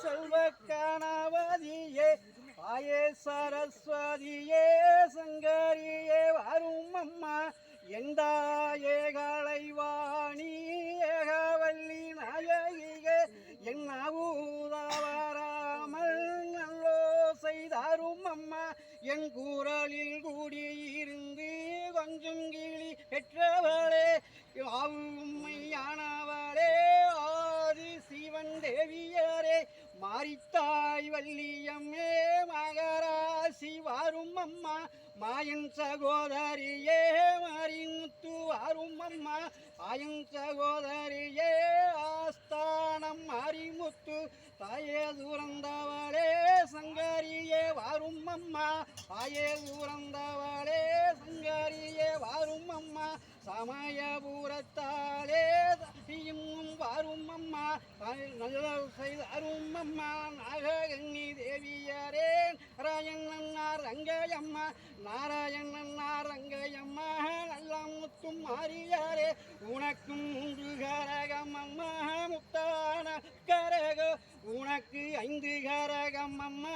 செல்வ கணபதியே ஆயே சரஸ்வதியே சங்கரியே வரும் அம்மா எந்தாயே கலைவாணி ஏகவல்லி நாயகியே என் ஊதாவராமல் நல்லோ செய்தாரும் அம்மா என் கூறலில் கூடியிருந்து கொஞ்சம் கிளி பெற்றவளே உண்மையானவளே ஆதி சிவன் தேவியரே மாரித்தாய் வள்ளியம்மே மகராசி வாரும் அம்மா மாயன் சகோதரியே மாரிமுத்து வாரும் அம்மா ஆயன் சகோதரியே ஆஸ்தானம் மாரிமுத்து தாயே தூரந்தவளே சங்கரியே வாரும் அம்மா ஆயே தூரந்தவளே சங்கரியே வாரும் அம்மா சமயபுரத்தாலே தீயும் வாரும் அம்மா நல்ல செய்தாரும் அம்மா நாககன்னி தேவியரே நாராயணன்னார் ரங்கையம்மா நாராயணன்னார் ரங்கையம்மா நல்ல முத்தும் மாறியாரே உனக்கும் 3 கரகம் அம்மா முத்தான கரகோ உனக்கு 5 கரகம் அம்மா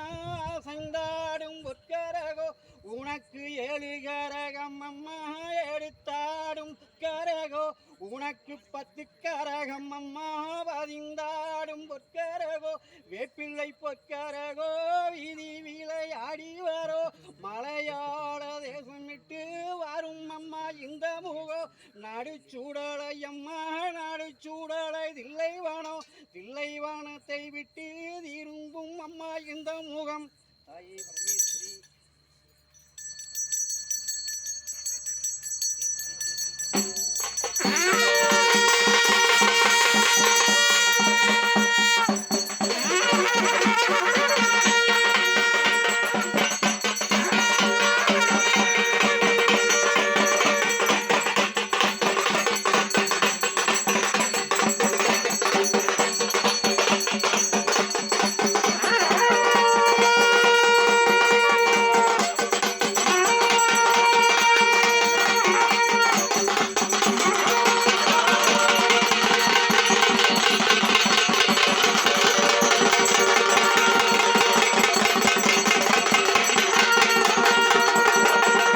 சந்தாடும் பொற்கரகோ உனக்கு 7 கரகம் அம்மா எடுத்தாடும் கரகோ உனக்கு 10 கரகம் அம்மா பதிந்தாடும் பொற்கரகோ வேப்பிள்ளை பொற்கரகோ வீதி விளையாடி வரோ மலையாள தேசம் விட்டு வரும் அம்மா இந்த முகோ நடுச்சூடலை அம்மா நடுச்சூடலை தில்லைவானத்தை விட்டு திரும்பும் அம்மா இந்த முகம் தாயே